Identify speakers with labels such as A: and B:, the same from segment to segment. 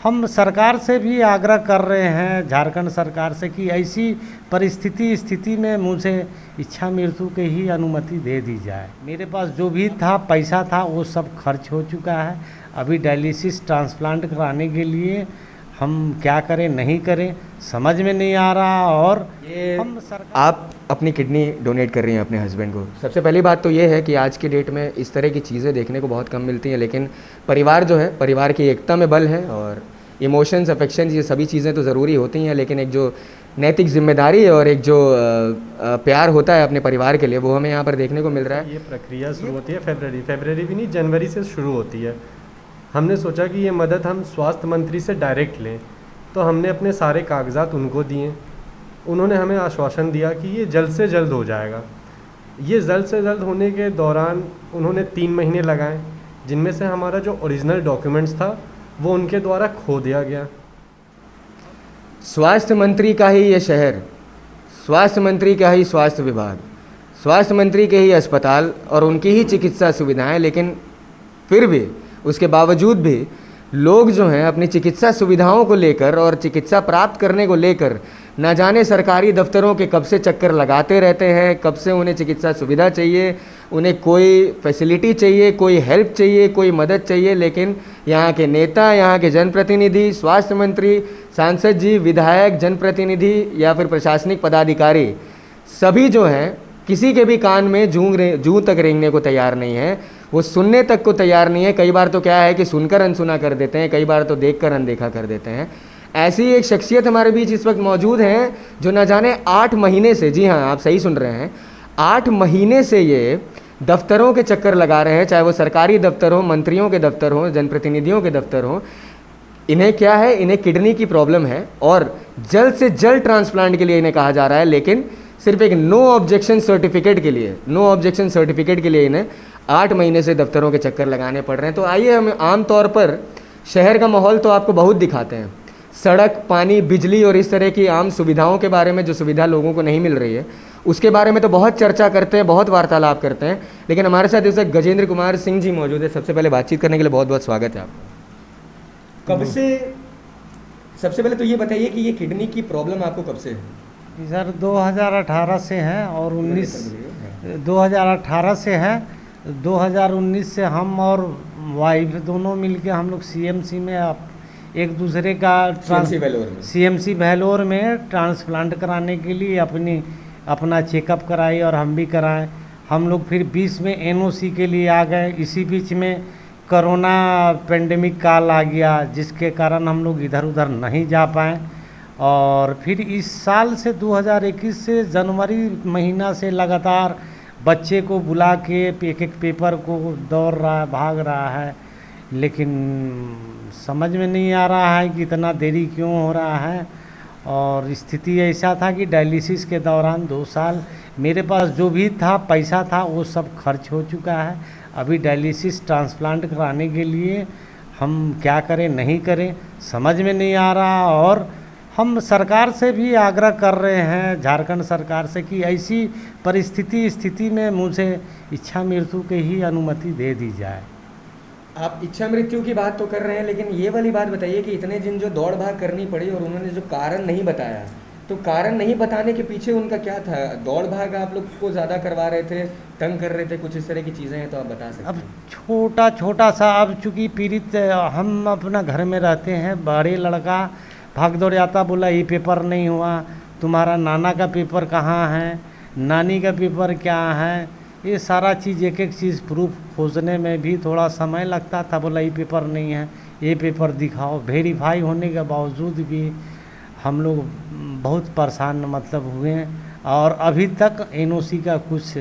A: हम सरकार से भी आग्रह कर रहे हैं, झारखंड सरकार से, कि ऐसी स्थिति में मुझे इच्छा मृत्यु की ही अनुमति दे दी जाए। मेरे पास जो भी था पैसा था वो सब खर्च हो चुका है। अभी डायलिसिस ट्रांसप्लांट कराने के लिए हम क्या करें नहीं करें समझ में नहीं आ रहा। और
B: ये
A: हम सरकार
B: आप अपनी किडनी डोनेट कर रही हैं अपने हस्बैंड को। सबसे पहली बात तो ये है कि आज की डेट में इस तरह की चीज़ें देखने को बहुत कम मिलती हैं, लेकिन परिवार जो है, परिवार की एकता में बल है। और इमोशंस, अफेक्शंस, ये सभी चीज़ें तो ज़रूरी होती हैं, लेकिन एक जो नैतिक जिम्मेदारी और एक जो प्यार होता है अपने परिवार के लिए, वो हमें यहाँ पर देखने को मिल रहा है।
C: ये प्रक्रिया शुरू होती है फरवरी भी नहीं, जनवरी से शुरू होती है। हमने सोचा कि ये मदद हम स्वास्थ्य मंत्री से डायरेक्ट लें, तो हमने अपने सारे कागजात उनको दिए। उन्होंने हमें आश्वासन दिया कि ये जल्द से जल्द हो जाएगा। ये जल्द से जल्द होने के दौरान उन्होंने 3 महीने लगाए, जिनमें से हमारा जो ओरिजिनल डॉक्यूमेंट्स था वो उनके द्वारा खो दिया गया।
B: स्वास्थ्य मंत्री का ही ये शहर, स्वास्थ्य मंत्री का ही स्वास्थ्य विभाग, स्वास्थ्य मंत्री के ही अस्पताल और उनकी ही चिकित्सा सुविधाएं, लेकिन फिर भी उसके बावजूद भी लोग जो हैं अपनी चिकित्सा सुविधाओं को लेकर और चिकित्सा प्राप्त करने को लेकर न जाने सरकारी दफ्तरों के कब से चक्कर लगाते रहते हैं, कब से उन्हें चिकित्सा सुविधा चाहिए, उन्हें कोई फैसिलिटी चाहिए, कोई हेल्प चाहिए, कोई मदद चाहिए। लेकिन यहाँ के नेता, यहाँ के जनप्रतिनिधि, स्वास्थ्य मंत्री, सांसद जी, विधायक, जनप्रतिनिधि या फिर प्रशासनिक पदाधिकारी, सभी जो हैं किसी के भी कान में जूं तक रेंगने को तैयार नहीं है, वो सुनने तक को तैयार नहीं है। कई बार तो क्या है कि सुनकर अनसुना कर देते हैं, कई बार तो देखकर अनदेखा कर देते हैं। ऐसी एक शख्सियत हमारे बीच इस वक्त मौजूद हैं जो न जाने 8 महीने से, जी हाँ आप सही सुन रहे हैं, 8 महीने से ये दफ्तरों के चक्कर लगा रहे हैं, चाहे वो सरकारी दफ्तर हो, मंत्रियों के दफ्तर हो, जनप्रतिनिधियों के दफ्तर हो। इन्हें क्या है, इन्हें किडनी की प्रॉब्लम है और जल्द से जल्द ट्रांसप्लांट के लिए इन्हें कहा जा रहा है, लेकिन सिर्फ एक नो ऑब्जेक्शन सर्टिफिकेट के लिए इन्हें 8 महीने से दफ्तरों के चक्कर लगाने पड़ रहे हैं। तो आइए हम आमतौर पर शहर का माहौल तो आपको बहुत दिखाते हैं, सड़क, पानी, बिजली और इस तरह की आम सुविधाओं के बारे में, जो सुविधा लोगों को नहीं मिल रही है उसके बारे में तो बहुत चर्चा करते हैं, बहुत वार्तालाप करते हैं। लेकिन हमारे साथ इस वक्त गजेंद्र कुमार सिंह जी मौजूद है। सबसे पहले बातचीत करने के लिए बहुत बहुत स्वागत है आपका। कब से, सबसे पहले तो ये बताइए कि ये किडनी की प्रॉब्लम आपको कब से है?
A: सर 2018 से है और 2018 से है। 2019 से हम और वाइफ दोनों मिलके हम लोग सीएमसी में एक दूसरे का सीएमसी भैलोर में ट्रांसप्लांट कराने के लिए अपना चेकअप कराई और हम भी कराएं। हम लोग फिर 20 में एनओसी के लिए आ गए। इसी बीच में कोरोना पेंडेमिक काल आ गया, जिसके कारण हम लोग इधर उधर नहीं जा पाए। और फिर इस साल से 2021 से जनवरी महीना से लगातार बच्चे को बुला के एक एक पेपर को दौड़ रहा है, भाग रहा है, लेकिन समझ में नहीं आ रहा है कि इतना देरी क्यों हो रहा है। और स्थिति ऐसा था कि डायलिसिस के दौरान 2 साल मेरे पास जो भी था पैसा था वो सब खर्च हो चुका है। अभी डायलिसिस ट्रांसप्लांट कराने के लिए हम क्या करें नहीं करें समझ में नहीं आ रहा। और हम सरकार से भी आग्रह कर रहे हैं, झारखंड सरकार से, कि ऐसी स्थिति में मुझे इच्छा मृत्यु की ही अनुमति दे दी जाए।
B: आप इच्छा मृत्यु की बात तो कर रहे हैं, लेकिन ये वाली बात बताइए कि इतने दिन जो दौड़ भाग करनी पड़ी और उन्होंने जो कारण नहीं बताया, तो कारण नहीं बताने के पीछे उनका क्या था? दौड़ भाग आप लोग को ज़्यादा करवा रहे थे, तंग कर रहे थे, कुछ इस तरह की चीज़ें हैं तो आप बता सकते हैं।
A: अब छोटा सा, अब चूँकि पीड़ित हम अपना घर में रहते हैं, बड़े लड़का भाग दौड़ आता, बोला ये पेपर नहीं हुआ, तुम्हारा नाना का पेपर कहाँ है, नानी का पेपर क्या है, ये सारा चीज़ एक एक चीज़ प्रूफ खोजने में भी थोड़ा समय लगता था। बोला ये पेपर नहीं है, ये पेपर दिखाओ। वेरीफाई होने के बावजूद भी हम लोग बहुत परेशान हुए हैं और अभी तक एनओसी का कुछ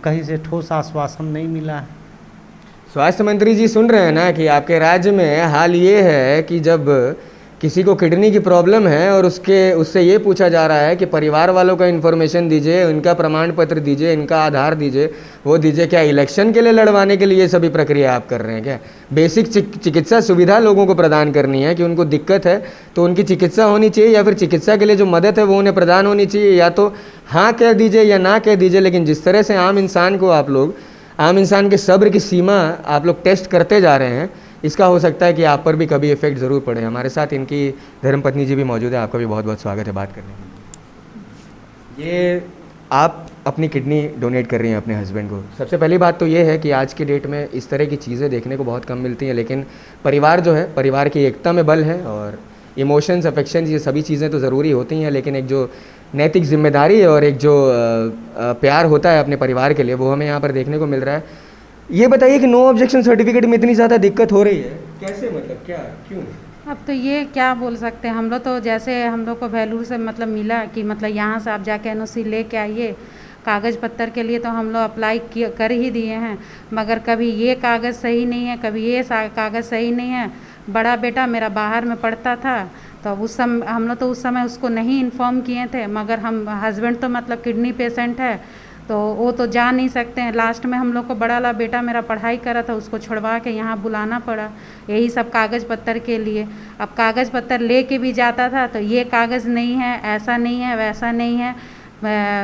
A: कहीं से ठोस आश्वासन नहीं मिला है।
B: स्वास्थ्य मंत्री जी सुन रहे हैं ना कि आपके राज्य में हाल ये है कि जब किसी को किडनी की प्रॉब्लम है और उससे ये पूछा जा रहा है कि परिवार वालों का इन्फॉर्मेशन दीजिए, इनका प्रमाण पत्र दीजिए, इनका आधार दीजिए, वो दीजिए। क्या इलेक्शन के लिए लड़वाने के लिए ये सभी प्रक्रिया आप कर रहे हैं क्या? बेसिक चिकित्सा सुविधा लोगों को प्रदान करनी है कि उनको दिक्कत है तो उनकी चिकित्सा होनी चाहिए, या फिर चिकित्सा के लिए जो मदद है वो उन्हें प्रदान होनी चाहिए। या तो हाँ कह दीजिए या ना कह दीजिए, लेकिन जिस तरह से आम इंसान के सब्र की सीमा आप लोग टेस्ट करते जा रहे हैं, इसका हो सकता है कि आप पर भी कभी इफेक्ट ज़रूर पड़े। हमारे साथ इनकी धर्मपत्नी जी भी मौजूद है, आपका भी बहुत बहुत स्वागत है बात करने के लिए। ये आप अपनी किडनी डोनेट कर रही हैं अपने हस्बैंड को। सबसे पहली बात तो ये है कि आज की डेट में इस तरह की चीज़ें देखने को बहुत कम मिलती हैं, लेकिन परिवार जो है, परिवार की एकता में बल है, और इमोशंस, अफेक्शंस, ये सभी चीज़ें तो ज़रूरी होती हैं, लेकिन एक जो नैतिक जिम्मेदारी और एक जो प्यार होता है अपने परिवार के लिए, वो हमें यहाँ पर देखने को मिल रहा है। ये बताइए कि नो ऑब्जेक्शन सर्टिफिकेट में इतनी ज़्यादा दिक्कत हो रही है, कैसे, मतलब क्या, क्यों?
D: अब तो ये क्या बोल सकते हैं, हम लोग तो जैसे हम लोग को वैल्यू से मतलब मिला कि मतलब यहाँ से आप जाके एनओसी लेके आइए, कागज़ पत्तर के लिए तो हम लोग अप्लाई कर ही दिए हैं, मगर कभी ये कागज़ सही नहीं है, कभी ये कागज़ सही नहीं है। बड़ा बेटा मेरा बाहर में पढ़ता था, तो उस समय हम लोग तो उस समय उसको नहीं इन्फॉर्म किए थे, मगर हम हस्बैंड तो मतलब किडनी पेशेंट है, तो वो तो जा नहीं सकते हैं। लास्ट में हम लोग को बड़ा वाला बेटा मेरा पढ़ाई करा था, उसको छुड़वा के यहाँ बुलाना पड़ा, यही सब कागज़ पत्तर के लिए। अब कागज़ पत्तर ले के भी जाता था तो ये कागज़ नहीं है, ऐसा नहीं है, वैसा नहीं है।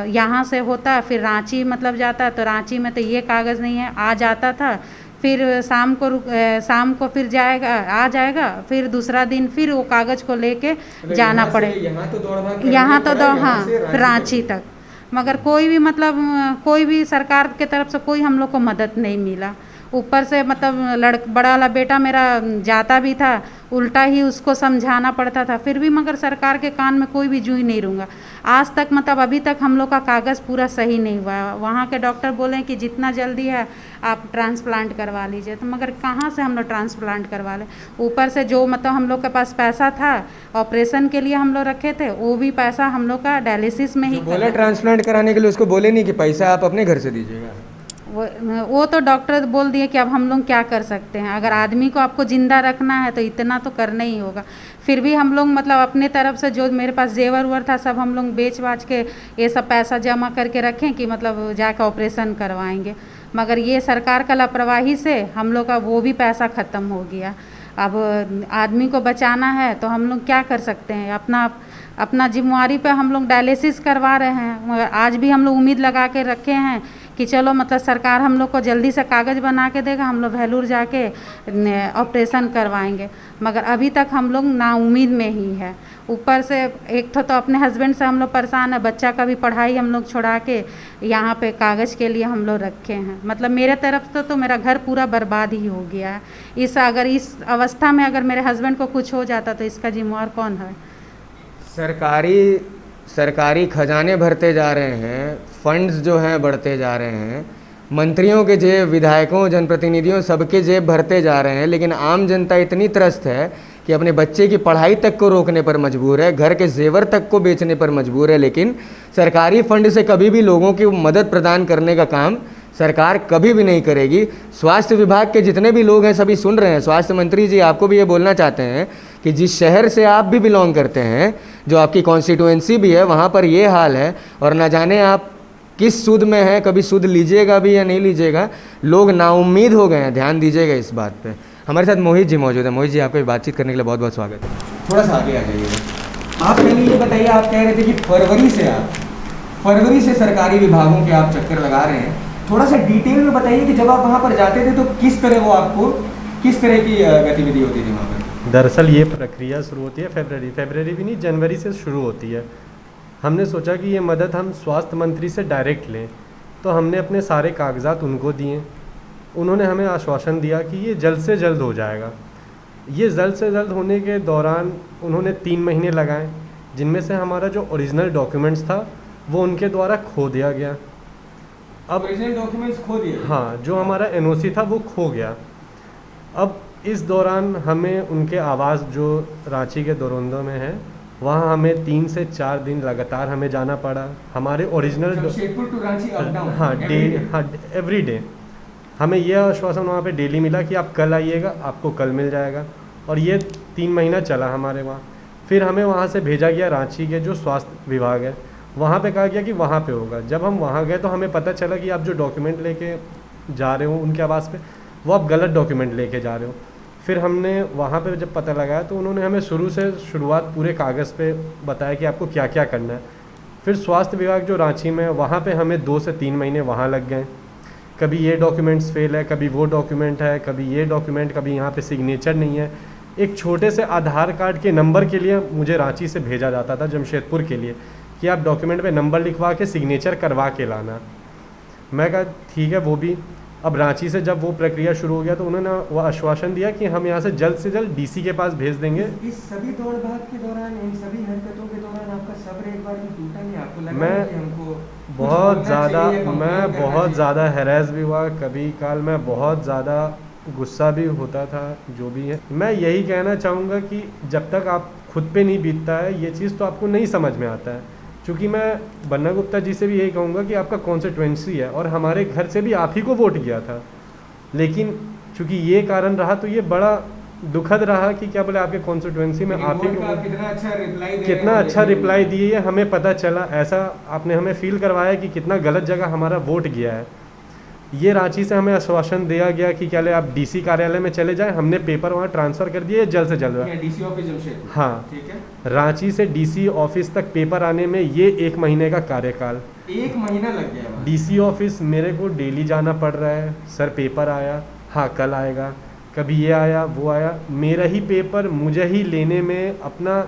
D: यहाँ से होता फिर रांची मतलब जाता, तो रांची में तो ये कागज़ नहीं है, आ जाता था, फिर शाम को फिर जाएगा, आ जाएगा, फिर दूसरा दिन फिर वो कागज़ को लेके जाना पड़े। यहाँ तो हाँ, रांची तक। मगर कोई भी मतलब कोई भी सरकार के तरफ से कोई हम लोग को मदद नहीं मिला। ऊपर से मतलब बड़ा वाला बेटा मेरा जाता भी था, उल्टा ही उसको समझाना पड़ता था, फिर भी मगर सरकार के कान में कोई भी जू ही नहीं रूंगा। आज तक मतलब अभी तक हम लोग का कागज़ पूरा सही नहीं हुआ। वहाँ के डॉक्टर बोले कि जितना जल्दी है आप ट्रांसप्लांट करवा लीजिए, तो मगर कहाँ से हम लोग ट्रांसप्लांट करवा लें। ऊपर से जो मतलब हम लोग के पास पैसा था ऑपरेशन के लिए हम लोग रखे थे, वो भी पैसा हम लोग का डायलिसिस में ही
B: बोला ट्रांसप्लांट कराने के लिए, उसको बोले नहीं कि पैसा आप अपने घर से दीजिएगा?
D: वो तो डॉक्टर बोल दिए कि अब हम लोग क्या कर सकते हैं, अगर आदमी को आपको ज़िंदा रखना है तो इतना तो करना ही होगा। फिर भी हम लोग मतलब अपने तरफ से जो मेरे पास जेवर उवर था सब हम लोग बेच बाच के ये सब पैसा जमा करके रखें कि मतलब जाकर ऑपरेशन करवाएंगे, मगर ये सरकार का लापरवाही से हम लोग का वो भी पैसा ख़त्म हो गया। अब आदमी को बचाना है तो हम लोग क्या कर सकते हैं, अपना जिम्मेवारी पे हम लोग डायलिसिस करवा रहे हैं, मगर आज भी हम लोग उम्मीद लगा के रखे हैं कि चलो मतलब सरकार हम लोग को जल्दी से कागज़ बना के देगा, हम लोग वैल्यूर जाके ऑपरेशन करवाएंगे, मगर अभी तक हम लोग नाउम्मीद में ही है। ऊपर से एक तो अपने हस्बैंड से हम लोग परेशान है, बच्चा का भी पढ़ाई हम लोग छोड़ा के यहाँ पे कागज़ के लिए हम लोग रखे हैं। मतलब मेरे तरफ से तो मेरा घर पूरा बर्बाद ही हो गया है। अगर इस अवस्था में अगर मेरे हस्बैंड को कुछ हो जाता तो इसका जिम्मेवार कौन है?
B: सरकारी खजाने भरते जा रहे हैं, फंड्स जो हैं बढ़ते जा रहे हैं, मंत्रियों के जेब, विधायकों, जनप्रतिनिधियों सबके जेब भरते जा रहे हैं, लेकिन आम जनता इतनी त्रस्त है कि अपने बच्चे की पढ़ाई तक को रोकने पर मजबूर है, घर के जेवर तक को बेचने पर मजबूर है, लेकिन सरकारी फंड से कभी भी लोगों की मदद प्रदान करने का काम सरकार कभी भी नहीं करेगी। स्वास्थ्य विभाग के जितने भी लोग हैं सभी सुन रहे हैं। स्वास्थ्य मंत्री जी आपको भी ये बोलना चाहते हैं कि जिस शहर से आप भी बिलोंग करते हैं, जो आपकी कॉन्स्टिट्यूएंसी भी है, वहाँ पर ये हाल है, और न जाने आप किस सूद में हैं, कभी सूद लीजिएगा भी या नहीं लीजिएगा। लोग नाउम्मीद हो गए हैं, ध्यान दीजिएगा इस बात पे। हमारे साथ मोहित जी मौजूद है। मोहित जी, आपको बातचीत करने के लिए बहुत बहुत स्वागत है। थोड़ा सा आगे आ जाइएगा। आप पहले ये बताइए, आप कह रहे थे कि फरवरी से सरकारी विभागों के आप चक्कर लगा रहे हैं, थोड़ा सा डिटेल में बताइए कि जब आप वहाँ पर जाते थे तो किस तरह की गतिविधि होती थी वहाँ पर?
C: दरअसल ये प्रक्रिया शुरू होती है फरवरी भी नहीं, जनवरी से शुरू होती है। हमने सोचा कि ये मदद हम स्वास्थ्य मंत्री से डायरेक्ट लें, तो हमने अपने सारे कागजात उनको दिए। उन्होंने हमें आश्वासन दिया कि ये जल्द से जल्द हो जाएगा। ये जल्द से जल्द होने के दौरान उन्होंने 3 महीने लगाए, जिनमें से हमारा जो ओरिजिनल डॉक्यूमेंट्स था वो उनके द्वारा खो दिया गया।
B: अब ओरिजिनल डॉक्यूमेंट्स खो दिए?
C: हाँ, जो हमारा एनओसी था वो खो गया। अब इस दौरान हमें उनके आवास जो रांची के दोरंदो में है, वहाँ हमें 3 से 4 दिन लगातार हमें जाना पड़ा। हमारे original
B: Sheikhpur to Ranchi up down?
C: हाँ, एवरी डे। हमें यह आश्वासन वहाँ पे डेली मिला कि आप कल आइएगा, आपको कल मिल जाएगा, और ये 3 महीना चला हमारे वहाँ। फिर हमें वहाँ से भेजा गया रांची के जो स्वास्थ्य विभाग है, वहाँ पे कहा गया कि वहाँ पे होगा। जब हम वहाँ गए तो हमें पता चला कि आप जो डॉक्यूमेंट लेके जा रहे हो उनके आवास पे, वो आप गलत डॉक्यूमेंट लेके जा रहे हो। फिर हमने वहाँ पे जब पता लगाया तो उन्होंने हमें शुरुआत पूरे कागज़ पे बताया कि आपको क्या क्या करना है। फिर स्वास्थ्य विभाग जो रांची में है, वहाँ पे हमें 2 से 3 महीने वहाँ लग गए। कभी ये डॉक्यूमेंट्स फेल है, कभी वो डॉक्यूमेंट है, कभी ये डॉक्यूमेंट, कभी यहाँ पे सिग्नेचर नहीं है। एक छोटे से आधार कार्ड के नंबर के लिए मुझे रांची से भेजा जाता था जमशेदपुर के लिए कि आप डॉक्यूमेंट पे नंबर लिखवा के सिग्नेचर करवा के लाना। मैं कहा ठीक है वो भी। अब रांची से जब वो प्रक्रिया शुरू हो गया तो उन्होंने वो आश्वासन दिया कि हम यहाँ से जल्द डीसी के पास भेज देंगे।
B: इस सभी दौड़ भाग के दौरान, इन सभी हरकतों के दौरान आपका सब्र एक बार भी टूटा नहीं? आपको लगा
C: मैं
B: कि हमको
C: बहुत ज़्यादा हैरेस भी हुआ, कभी काल मैं बहुत ज़्यादा गुस्सा भी होता था, जो भी है। मैं यही कहना चाहूँगा कि जब तक आप खुद पे नहीं बीतता है ये चीज़ तो आपको नहीं समझ में आता है। क्योंकि मैं बन्ना गुप्ता जी से भी यही कहूँगा कि आपका कॉन्स्टिट्यूएंसी है और हमारे घर से भी आप ही को वोट किया था, लेकिन चूँकि ये कारण रहा तो ये बड़ा दुखद रहा कि क्या बोले आपके कॉन्स्टिट्यूएंसी में आप ही को कितना अच्छा रिप्लाई दिए हमें पता चला। ऐसा आपने हमें फील करवाया कि कितना गलत जगह हमारा वोट गया है। ये रांची से हमें आश्वासन दिया गया कि क्या ले आप डीसी कार्यालय में चले जाएं, हमने पेपर वहाँ ट्रांसफ़र कर दिए जल्द से जल्द।
B: डीसी ऑफिस जमशेदपुर,
C: हाँ
B: ठीक है।
C: रांची से डीसी ऑफिस तक पेपर आने में ये 1 महीने का कार्यकाल,
B: 1 महीना लग गया।
C: डीसी ऑफिस मेरे को डेली जाना पड़ रहा है। सर पेपर आया, हाँ कल आएगा, कभी ये आया वो आया, मेरा ही पेपर मुझे ही लेने में, अपना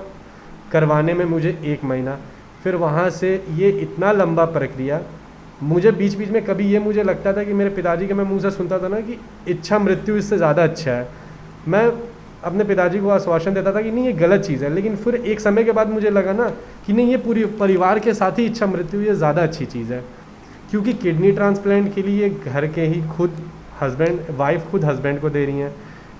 C: करवाने में मुझे 1 महीना। फिर वहाँ से ये इतना लंबा प्रक्रिया। मुझे बीच बीच में कभी ये मुझे लगता था कि मेरे पिताजी के मैं मुंह से सुनता था ना कि इच्छा मृत्यु इससे ज़्यादा अच्छा है। मैं अपने पिताजी को आश्वासन देता था कि नहीं ये गलत चीज़ है, लेकिन फिर एक समय के बाद मुझे लगा ना कि नहीं ये पूरी परिवार के साथ ही इच्छा मृत्यु ये ज़्यादा अच्छी चीज़ है। क्योंकि किडनी ट्रांसप्लांट के लिए घर के ही खुद वाइफ खुद हस्बैंड को दे रही हैं,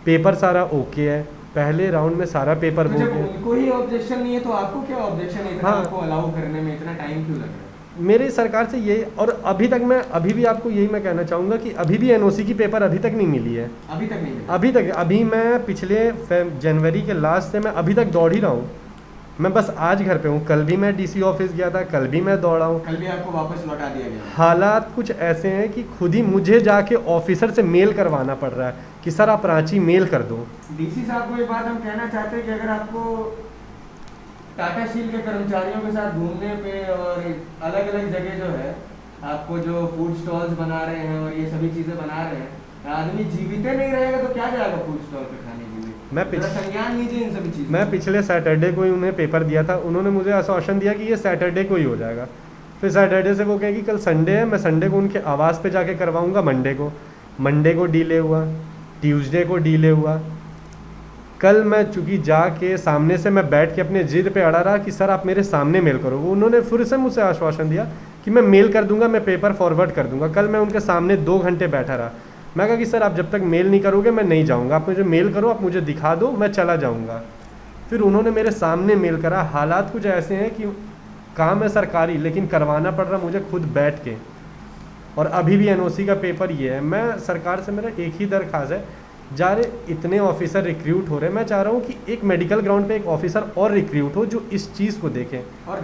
C: पेपर सारा ओके है, पहले राउंड में सारा पेपर
B: तो जब उनको ही ऑब्जेक्शन नहीं है तो आपको क्या ऑब्जेक्शन है?
C: हाँ,
B: आपको अलाउ करने में इतना टाइम क्यों लग रहा है?
C: मेरी सरकार से ये, और अभी भी आपको यही मैं कहना चाहूँगा कि अभी भी एनओसी की पेपर अभी तक नहीं मिली है।
B: अभी तक नहीं मिली?
C: अभी मैं पिछले जनवरी के लास्ट से मैं अभी तक दौड़ ही रहा हूँ। मैं बस आज घर पे हूँ, कल भी मैं डीसी ऑफिस गया था, कल भी मैं दौड़ा हूँ।
B: कल भी आपको वापस लौटा दिया गया?
C: हालात कुछ ऐसे हैं कि खुद ही मुझे जाके ऑफिसर से मेल करवाना पड़ रहा है कि सर आप रांची मेल कर दो।
B: डीसी साहब को एक बात हम कहना चाहते हैं कि अगर आपको टाटा स्टील के कर्मचारियों के साथ घूमने पे और अलग अलग जगह जो है आपको जो फूड स्टॉल्स बना रहे हैं और ये सभी चीज़ें बना रहे हैं, आदमी जीवित नहीं रहेगा तो क्या जाएगा फूड स्टॉल पे खाने के लिए? संज्ञान लीजिए इन सभी चीज़।
C: मैं पिछले सैटरडे को ही उन्हें पेपर दिया था, उन्होंने मुझे आश्वासन दिया कि ये सैटरडे को ही हो जाएगा। फिर सैटरडे से वो कहे कि कल संडे है, मैं संडे को उनके आवास पे जाके करवाऊँगा। मंडे को डिले हुआ, ट्यूसडे को डिले हुआ। कल मैं चूँकि जाके सामने से मैं बैठ के अपने जिद पे अड़ा रहा कि सर आप मेरे सामने मेल करो, उन्होंने फिर से मुझसे आश्वासन दिया कि मैं मेल कर दूंगा, मैं पेपर फॉरवर्ड कर दूंगा। कल मैं उनके सामने 2 घंटे बैठा रहा। मैं कहा कि सर आप जब तक मेल नहीं करोगे मैं नहीं जाऊंगा, आप मुझे मेल करो, आप मुझे दिखा दो, मैं चला जाऊंगा। फिर उन्होंने मेरे सामने मेल करा। हालात कुछ ऐसे हैं कि काम है सरकारी, लेकिन करवाना पड़ रहा मुझे खुद बैठ के। और अभी भी एनओसी का पेपर ये है। मैं सरकार से मेरा एक ही दरख्वास्त है, जा रहे इतने ऑफिसर रिक्रूट हो रहे हैं, मैं चाह रहा हूँ कि एक मेडिकल ग्राउंड पे एक ऑफिसर और रिक्रूट हो जो इस चीज़ को देखें
B: और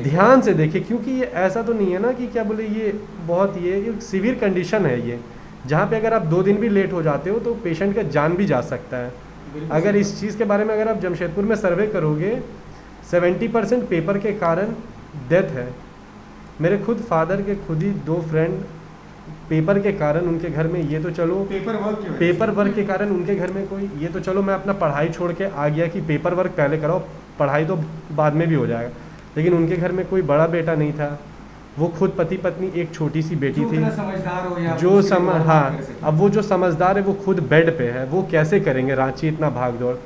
B: ध्यान से देखे।
C: क्योंकि ये ऐसा तो नहीं है ना कि क्या बोले ये बहुत ये सीवियर कंडीशन है ये, जहाँ पे अगर आप 2 दिन भी लेट हो जाते हो तो पेशेंट का जान भी जा सकता है। अगर इस चीज़ के बारे में अगर आप जमशेदपुर में सर्वे करोगे 70% पेपर के कारण डेथ है। मेरे खुद फादर के खुद ही 2 फ्रेंड पेपर के कारण उनके घर में, ये तो चलो पेपर वर्क के कारण उनके घर में कोई, ये तो चलो मैं अपना पढ़ाई छोड़ के आ गया कि पेपर वर्क पहले कराओ, पढ़ाई तो बाद में भी हो जाएगा, लेकिन उनके घर में कोई बड़ा बेटा नहीं था। वो खुद पति पत्नी, एक छोटी सी बेटी थी अब वो जो समझदार है वो खुद बेड पे है, वो कैसे करेंगे रांची इतना भाग दौड़,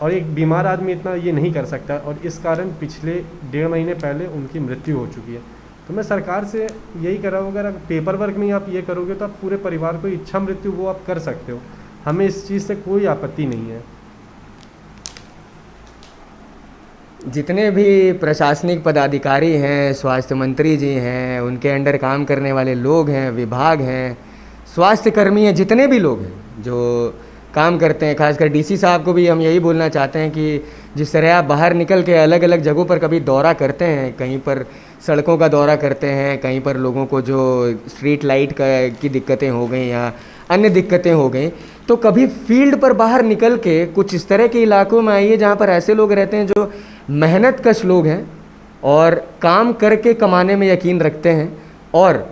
C: और एक बीमार आदमी इतना ये नहीं कर सकता। और इस कारण पिछले 1.5 महीने पहले उनकी मृत्यु हो चुकी है। तो मैं सरकार से यही कर रहा हूँ, अगर पेपर वर्क में आप ये करोगे तो आप पूरे परिवार को इच्छा मृत्यु वो आप कर सकते हो, हमें इस चीज़ से कोई आपत्ति नहीं है।
B: जितने भी प्रशासनिक पदाधिकारी हैं, स्वास्थ्य मंत्री जी हैं, उनके अंडर काम करने वाले लोग हैं, विभाग हैं, स्वास्थ्य कर्मी हैं, जितने भी लोग हैं जो काम करते हैं, खासकर डीसी साहब को भी हम यही बोलना चाहते हैं कि जिस तरह आप बाहर निकल के अलग अलग जगहों पर कभी दौरा करते हैं, कहीं पर सड़कों का दौरा करते हैं, कहीं पर लोगों को जो स्ट्रीट लाइट की दिक्कतें हो गई या अन्य दिक्कतें हो गई, तो कभी फील्ड पर बाहर निकल के कुछ इस तरह के इलाकों में आइए जहाँ पर ऐसे लोग रहते हैं जो मेहनत कश लोग हैं और काम करके कमाने में यकीन रखते हैं और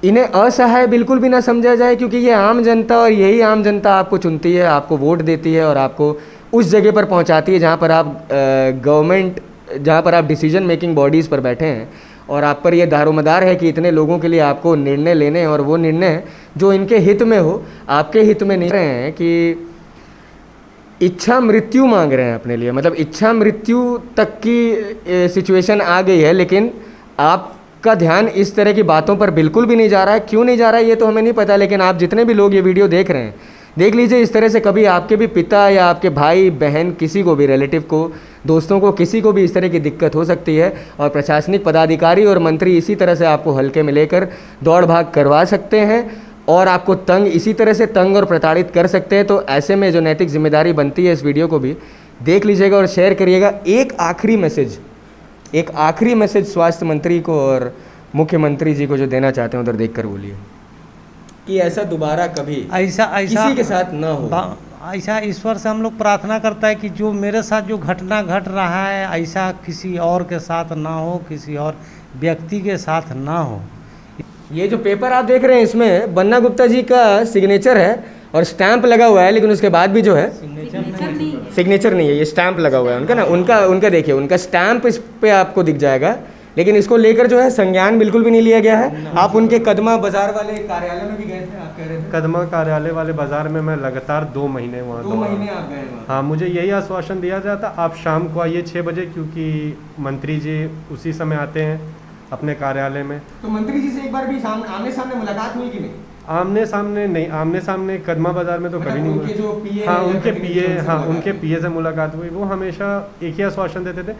B: इन्हें असहाय बिल्कुल भी ना समझा जाए, क्योंकि ये आम जनता, और यही आम जनता आपको चुनती है, आपको वोट देती है और आपको उस जगह पर पहुंचाती है जहां पर आप गवर्नमेंट, जहां पर आप डिसीजन मेकिंग बॉडीज़ पर बैठे हैं, और आप पर ये दारोमदार है कि इतने लोगों के लिए आपको निर्णय लेने हैं, और वो निर्णय जो इनके हित में हो, आपके हित में नहीं रहे हैं कि इच्छा मृत्यु मांग रहे हैं अपने लिए, मतलब इच्छा मृत्यु तक की सिचुएशन आ गई है। लेकिन आपका ध्यान इस तरह की बातों पर बिल्कुल भी नहीं जा रहा है। क्यों नहीं जा रहा है ये तो हमें नहीं पता, लेकिन आप जितने भी लोग ये वीडियो देख रहे हैं, देख लीजिए इस तरह से कभी आपके भी पिता या आपके भाई बहन, किसी को भी, रिलेटिव को, दोस्तों को, किसी को भी इस तरह की दिक्कत हो सकती है, और प्रशासनिक पदाधिकारी और मंत्री इसी तरह से आपको हल्के में लेकर दौड़ भाग करवा सकते हैं और आपको तंग, इसी तरह से तंग और प्रताड़ित कर सकते हैं। तो ऐसे में जो नैतिक जिम्मेदारी बनती है, इस वीडियो को भी देख लीजिएगा और शेयर करिएगा। एक आखिरी मैसेज स्वास्थ्य मंत्री को और मुख्यमंत्री जी को जो देना चाहते हैं उधर देखकर बोलिए कि ऐसा दोबारा कभी
A: ऐसा
B: किसी के साथ ना हो।
A: ऐसा ईश्वर से हम लोग प्रार्थना करता है कि जो मेरे साथ जो घटना घट रहा है, ऐसा किसी और के साथ ना हो, किसी और व्यक्ति के साथ ना हो।
B: ये जो पेपर आप देख रहे हैं, इसमें बन्ना गुप्ता जी का सिग्नेचर है और स्टैंप लगा हुआ है, लेकिन उसके बाद भी जो है सिग्नेचर नहीं है, ये स्टैंप लगा हुआ है उनका ना, उनका देखिए, उनका स्टैंप इस पे आपको दिख जाएगा, लेकिन इसको लेकर जो है संज्ञान बिल्कुल भी नहीं लिया गया है। आप उनके कदमा बाजार वाले कार्यालय में भी गए थे, आप कह रहे थे?
C: कदमा कार्यालय वाले बाजार में मैं लगातार 2 महीने वहाँ
B: 2 महीने आप गए वहाँ?
C: हाँ, मुझे यही आश्वासन दिया जाता, आप शाम को आइए 6 बजे, क्योंकि मंत्री जी उसी समय आते हैं अपने कार्यालय में।
B: तो मंत्री जी से एक बार भी आमने सामने मुलाकात हुई कि नहीं?
C: आमने सामने नहीं, आमने सामने कदमा बाजार में तो कभी नहीं
B: उनके जो
C: हुआ।
B: पीए,
C: हाँ, उनके पीए से मुलाकात हुई। वो हमेशा एक ही आश्वासन देते थे,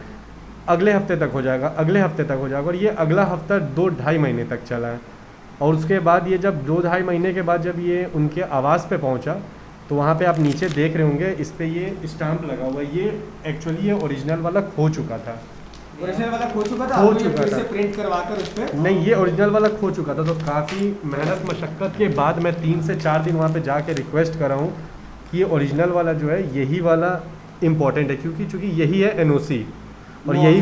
C: अगले हफ्ते तक हो जाएगा, अगले हफ्ते तक हो जाएगा, और ये अगला हफ्ता 2-2.5 महीने तक चला है। और उसके बाद ये जब 2-2.5 महीने के बाद जब ये उनके आवास पे पहुंचा, तो वहाँ पे आप नीचे देख रहे होंगे, इस पे ये स्टाम्प लगा हुआ है। ये एक्चुअली ये ओरिजिनल वाला खो चुका था,
B: ओरिजिनल वाला खो चुका था, इसे प्रिंट करवाकर उस पे?
C: नहीं, ये ओरिजिनल वाला खो चुका था। तो काफ़ी मेहनत मशक्क़त के बाद मैं 3 से 4 दिन वहाँ पे जाके रिक्वेस्ट कर रहा हूँ कि ये ओरिजिनल वाला जो है, यही वाला इम्पॉर्टेंट है, क्योंकि चूँकि यही है NOC, और यही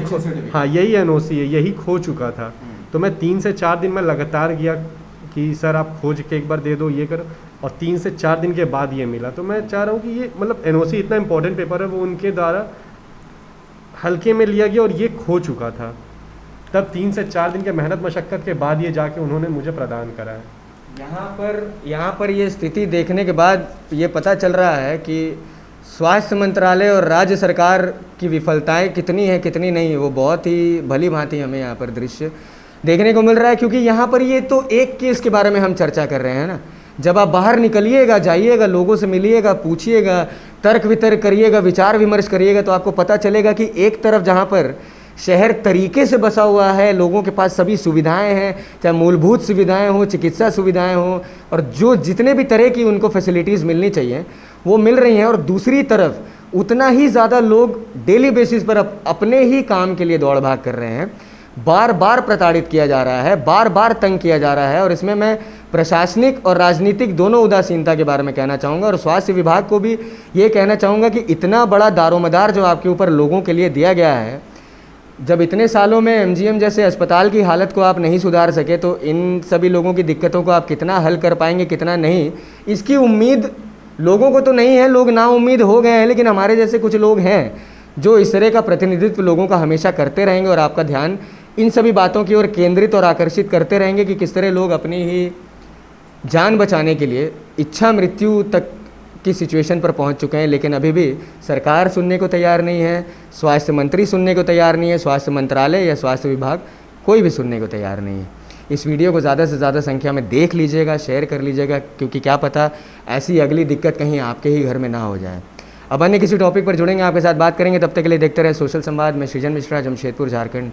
C: यही NOC है, यही खो चुका था। तो मैं 3 से 4 दिन में लगातार गया कि सर आप खोज के एक बार दे दो, ये करो, और 3 से 4 दिन के बाद ये मिला। तो मैं चाह रहा हूँ कि ये मतलब NOC इतना इम्पोर्टेंट पेपर है, वो उनके द्वारा हल्के में लिया गया और ये खो चुका था। तब 3 से 4 दिन के मेहनत मशक्क़त के बाद ये जाके उन्होंने मुझे प्रदान करा है।
B: यहाँ पर ये स्थिति देखने के बाद ये पता चल रहा है कि स्वास्थ्य मंत्रालय और राज्य सरकार की विफलताएं कितनी हैं कितनी नहीं, वो बहुत ही भली भांति हमें यहाँ पर दृश्य देखने को मिल रहा है। क्योंकि यहाँ पर ये तो एक केस के बारे में हम चर्चा कर रहे हैं ना, जब आप बाहर निकलिएगा, जाइएगा, लोगों से मिलिएगा, पूछिएगा, तर्क वितर्क करिएगा, विचार विमर्श करिएगा, तो आपको पता चलेगा कि एक तरफ जहाँ पर शहर तरीके से बसा हुआ है, लोगों के पास सभी सुविधाएं हैं, चाहे मूलभूत सुविधाएं हों, चिकित्सा सुविधाएं हों, और जो जितने भी तरह की उनको फैसिलिटीज़ मिलनी चाहिए वो मिल रही हैं, और दूसरी तरफ उतना ही ज़्यादा लोग डेली बेसिस पर अपने ही काम के लिए दौड़ भाग कर रहे हैं। बार बार प्रताड़ित किया जा रहा है, बार बार तंग किया जा रहा है, और इसमें मैं प्रशासनिक और राजनीतिक दोनों उदासीनता के बारे में कहना चाहूँगा, और स्वास्थ्य विभाग को भी ये कहना चाहूँगा कि इतना बड़ा दारोमदार जो आपके ऊपर लोगों के लिए दिया गया है, जब इतने सालों में MGM जैसे अस्पताल की हालत को आप नहीं सुधार सके, तो इन सभी लोगों की दिक्कतों को आप कितना हल कर पाएंगे, कितना नहीं, इसकी उम्मीद लोगों को तो नहीं है। लोग नाउम्मीद हो गए हैं, लेकिन हमारे जैसे कुछ लोग हैं जो इस तरह का प्रतिनिधित्व लोगों का हमेशा करते रहेंगे, और आपका ध्यान इन सभी बातों की ओर केंद्रित और आकर्षित करते रहेंगे कि किस तरह लोग अपनी ही जान बचाने के लिए इच्छा मृत्यु तक की सिचुएशन पर पहुंच चुके हैं। लेकिन अभी भी सरकार सुनने को तैयार नहीं है, स्वास्थ्य मंत्री सुनने को तैयार नहीं है, स्वास्थ्य मंत्रालय या स्वास्थ्य विभाग कोई भी सुनने को तैयार नहीं है। इस वीडियो को ज़्यादा से ज़्यादा संख्या में देख लीजिएगा, शेयर कर लीजिएगा, क्योंकि क्या पता ऐसी अगली दिक्कत कहीं आपके ही घर में ना हो जाए। अब अन्य किसी टॉपिक पर जुड़ेंगे, आपके साथ बात करेंगे। तब तक के लिए देखते रहे सोशल संवाद में। सृजन मिश्रा, जमशेदपुर, झारखंड।